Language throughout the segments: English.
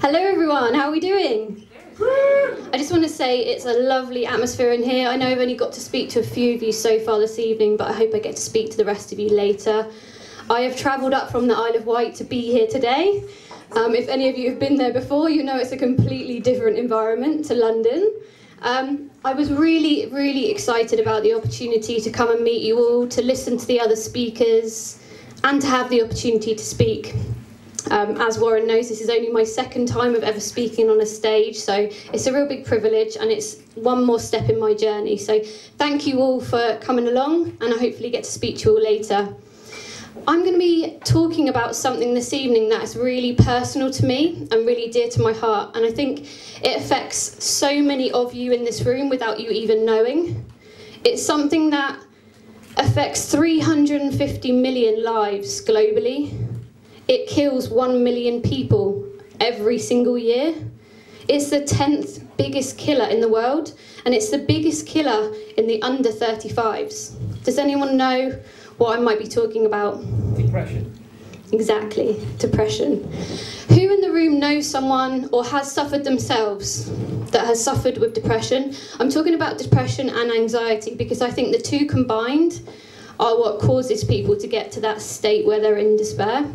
Hello everyone, how are we doing? I just want to say it's a lovely atmosphere in here. I know I've only got to speak to a few of you so far this evening, but I hope I get to speak to the rest of you later. I have travelled up from the Isle of Wight to be here today. If any of you have been there before, you know it's a completely different environment to London. I was really excited about the opportunity to come and meet you all, to listen to the other speakers, and to have the opportunity to speak. As Warren knows, this is only my second time of ever speaking on a stage, so it's a real big privilege and it's one more step in my journey. So thank you all for coming along, and I hopefully get to speak to you all later. I'm going to be talking about something this evening that's really personal to me and really dear to my heart, and I think it affects so many of you in this room without you even knowing. It's something that affects 350 million lives globally. It kills 1 million people every single year. It's the 10th biggest killer in the world, and it's the biggest killer in the under 35s. Does anyone know what I might be talking about? Depression. Exactly, depression. Who in the room knows someone or has suffered themselves that has suffered with depression? I'm talking about depression and anxiety because I think the two combined are what causes people to get to that state where they're in despair.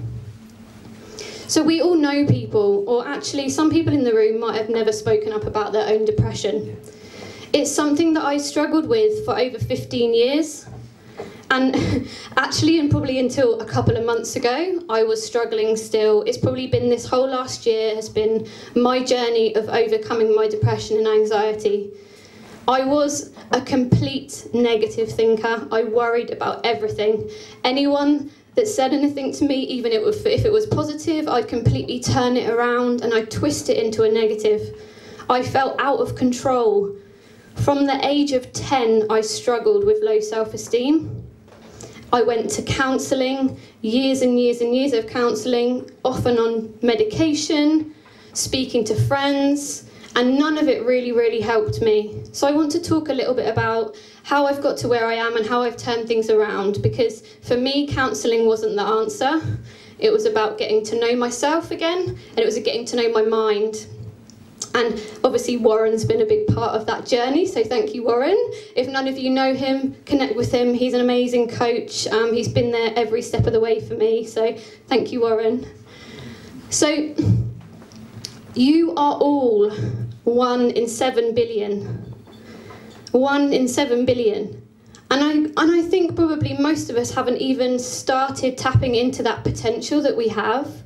So we all know people, or actually some people in the room might have never spoken up about their own depression. It's something that I struggled with for over 15 years. And actually, and probably until a couple of months ago, I was struggling still. It's probably been this whole last year has been my journey of overcoming my depression and anxiety. I was a complete negative thinker. I worried about everything. Anyone that said anything to me, even if it was positive, I'd completely turn it around and I'd twist it into a negative. I felt out of control. From the age of 10, I struggled with low self-esteem. I went to counselling, years and years and years of counselling, often on medication, speaking to friends, and none of it really helped me. So I want to talk a little bit about how I've got to where I am and how I've turned things around, because for me, counselling wasn't the answer. It was about getting to know myself again, and it was getting to know my mind. And obviously Warren's been a big part of that journey, so thank you, Warren. If none of you know him, connect with him. He's an amazing coach. He's been there every step of the way for me, so thank you, Warren. So you are all 1 in 7 billion. 1 in 7 billion. And I think probably most of us haven't even started tapping into that potential that we have.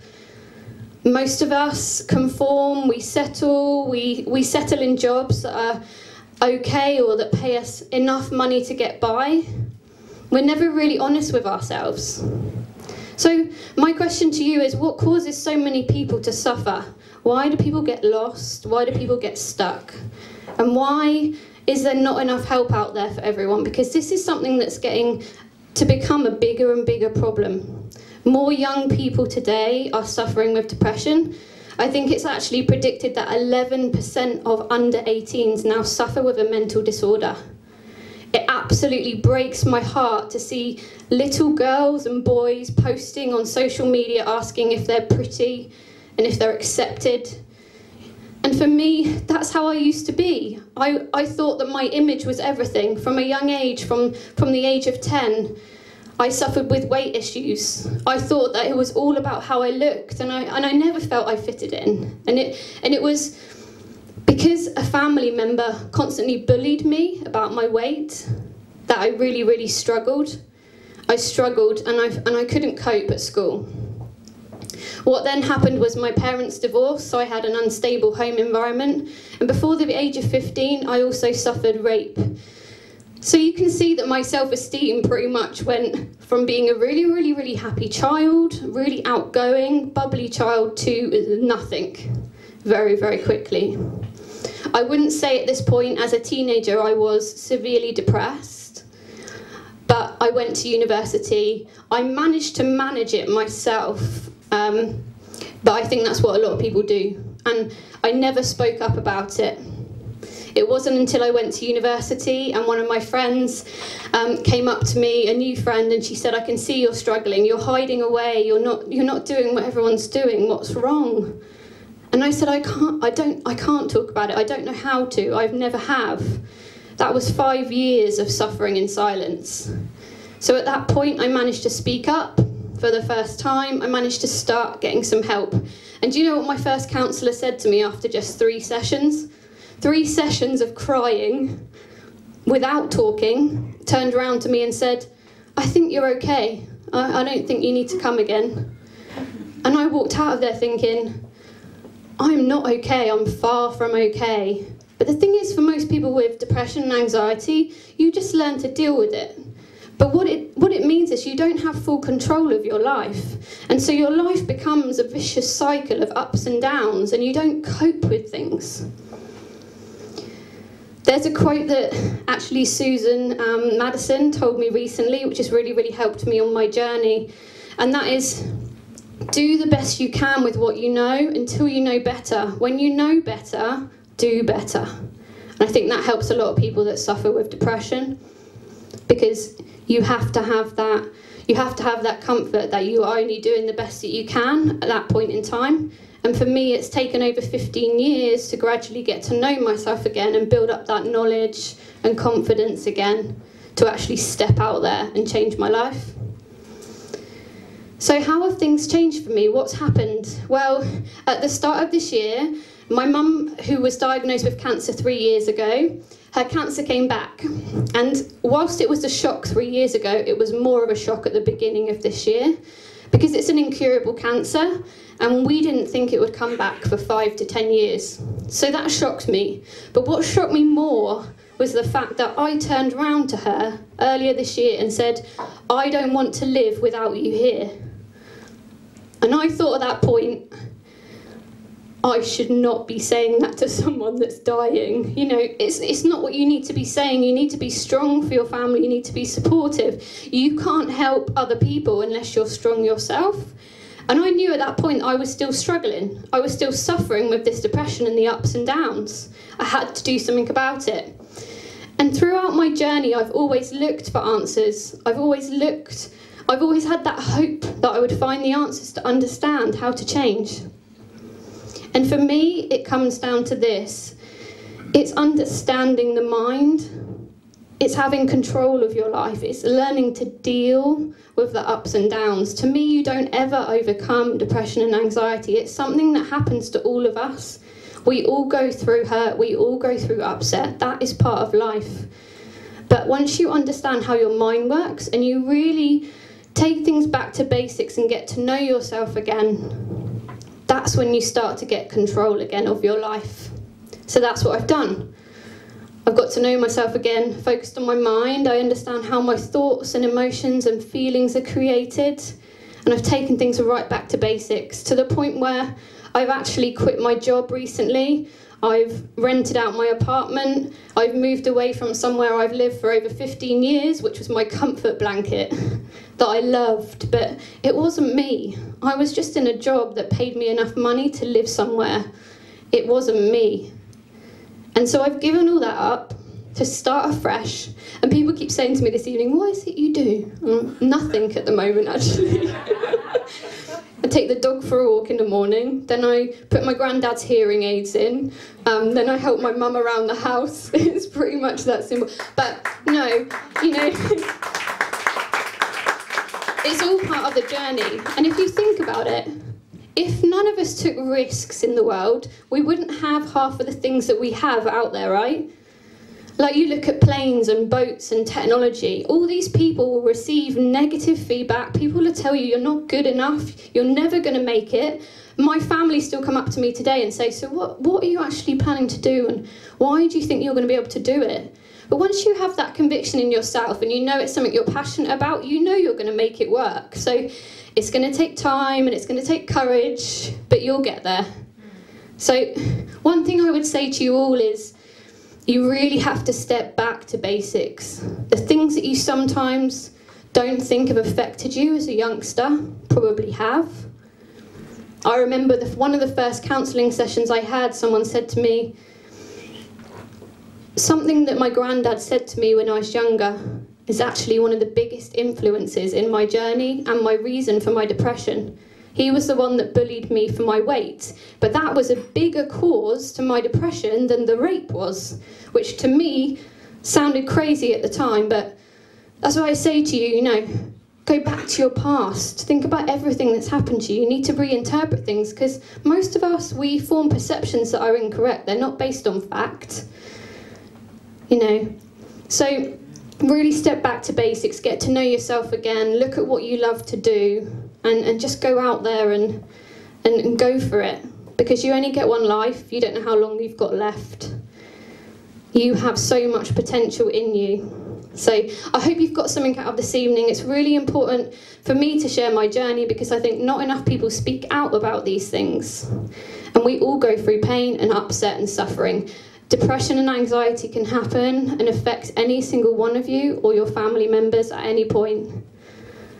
Most of us conform, we settle in jobs that are okay or that pay us enough money to get by. We're never really honest with ourselves. So my question to you is, what causes so many people to suffer? Why do people get lost? Why do people get stuck? And why is there not enough help out there for everyone? Because this is something that's getting to become a bigger and bigger problem. More young people today are suffering with depression. I think it's actually predicted that 11% of under 18s now suffer with a mental disorder. It absolutely breaks my heart to see little girls and boys posting on social media asking if they're pretty and if they're accepted. And for me, that's how I used to be. I thought that my image was everything. From a young age, from the age of 10, I suffered with weight issues. I thought that it was all about how I looked, and I never felt I fitted in. And it was because a family member constantly bullied me about my weight that I really struggled. I struggled and I couldn't cope at school. What then happened was my parents divorced, so I had an unstable home environment. And before the age of 15, I also suffered rape. So you can see that my self-esteem pretty much went from being a really happy child, really outgoing, bubbly child, to nothing very quickly. I wouldn't say at this point as a teenager I was severely depressed, but I went to university. I managed to manage it myself, but I think that's what a lot of people do. And I never spoke up about it. It wasn't until I went to university and one of my friends came up to me, a new friend, and she said, "I can see you're struggling, you're hiding away, you're not doing what everyone's doing, what's wrong?" And I said, I can't talk about it. I don't know how to. I've never have. That was 5 years of suffering in silence. So at that point, I managed to speak up for the first time. I managed to start getting some help. And do you know what my first counsellor said to me after just 3 sessions? 3 sessions of crying without talking, turned around to me and said, I think you're okay. I don't think you need to come again. And I walked out of there thinking, I'm not okay, I'm far from okay. But the thing is, for most people with depression and anxiety, you just learn to deal with it. But what it means is you don't have full control of your life. And so your life becomes a vicious cycle of ups and downs, and you don't cope with things. There's a quote that actually Susan Madison told me recently, which has really, really helped me on my journey. And that is, do the best you can with what you know until you know better. When you know better, do better. And I think that helps a lot of people that suffer with depression, because you have to have that comfort that you are only doing the best that you can at that point in time. And for me, it's taken over 15 years to gradually get to know myself again and build up that knowledge and confidence again to actually step out there and change my life. So how have things changed for me? What's happened? Well, at the start of this year, my mum, who was diagnosed with cancer 3 years ago, her cancer came back. And whilst it was a shock 3 years ago, it was more of a shock at the beginning of this year, because it's an incurable cancer, and we didn't think it would come back for 5 to 10 years. So that shocked me. But what shocked me more was the fact that I turned around to her earlier this year and said, I don't want to live without you here. And I thought at that point, I should not be saying that to someone that's dying. You know, it's not what you need to be saying. You need to be strong for your family. You need to be supportive. You can't help other people unless you're strong yourself. And I knew at that point I was still struggling. I was still suffering with this depression and the ups and downs. I had to do something about it. And throughout my journey, I've always looked for answers. I've always had that hope that I would find the answers to understand how to change. And for me, it comes down to this. It's understanding the mind. It's having control of your life. It's learning to deal with the ups and downs. To me, you don't ever overcome depression and anxiety. It's something that happens to all of us. We all go through hurt. We all go through upset. That is part of life. But once you understand how your mind works and you really take things back to basics and get to know yourself again, that's when you start to get control again of your life. So that's what I've done. I've got to know myself again, focused on my mind. I understand how my thoughts and emotions and feelings are created. And I've taken things right back to basics, to the point where I've actually quit my job recently. I've rented out my apartment. I've moved away from somewhere I've lived for over 15 years, which was my comfort blanket that I loved, but it wasn't me. I was just in a job that paid me enough money to live somewhere. It wasn't me. And so I've given all that up to start afresh. And people keep saying to me this evening, what is it you do? Nothing at the moment, actually. I take the dog for a walk in the morning, then I put my granddad's hearing aids in, then I help my mum around the house. It's pretty much that simple. But no, you know, it's all part of the journey. And if you think about it, if none of us took risks in the world, we wouldn't have half of the things that we have out there, right? Like, you look at planes and boats and technology, all these people will receive negative feedback. People will tell you you're not good enough, you're never going to make it. My family still come up to me today and say, so what are you actually planning to do, and why do you think you're going to be able to do it? But once you have that conviction in yourself and you know it's something you're passionate about, you know you're going to make it work. So it's going to take time and it's going to take courage, but you'll get there. So one thing I would say to you all is, you really have to step back to basics. The things that you sometimes don't think have affected you as a youngster probably have. I remember one of the first counselling sessions I had, someone said to me, something that my granddad said to me when I was younger is actually one of the biggest influences in my journey and my reason for my depression. He was the one that bullied me for my weight. But that was a bigger cause to my depression than the rape was, which to me sounded crazy at the time. But that's why I say to you, go back to your past. Think about everything that's happened to you. You need to reinterpret things, because most of us, we form perceptions that are incorrect. They're not based on fact. So really step back to basics, get to know yourself again, look at what you love to do, and just go out there and go for it. Because you only get one life, you don't know how long you've got left. You have so much potential in you. So I hope you've got something out of this evening. It's really important for me to share my journey, because I think not enough people speak out about these things. And we all go through pain and upset and suffering. Depression and anxiety can happen and affect any single one of you or your family members at any point.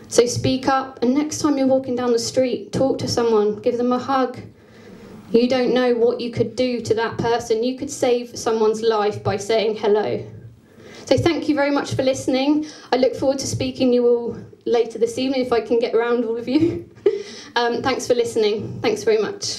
So speak up, and next time you're walking down the street, talk to someone, give them a hug. You don't know what you could do to that person. You could save someone's life by saying hello. So thank you very much for listening. I look forward to speaking to you all later this evening, if I can get around all of you. Thanks for listening. Thanks very much.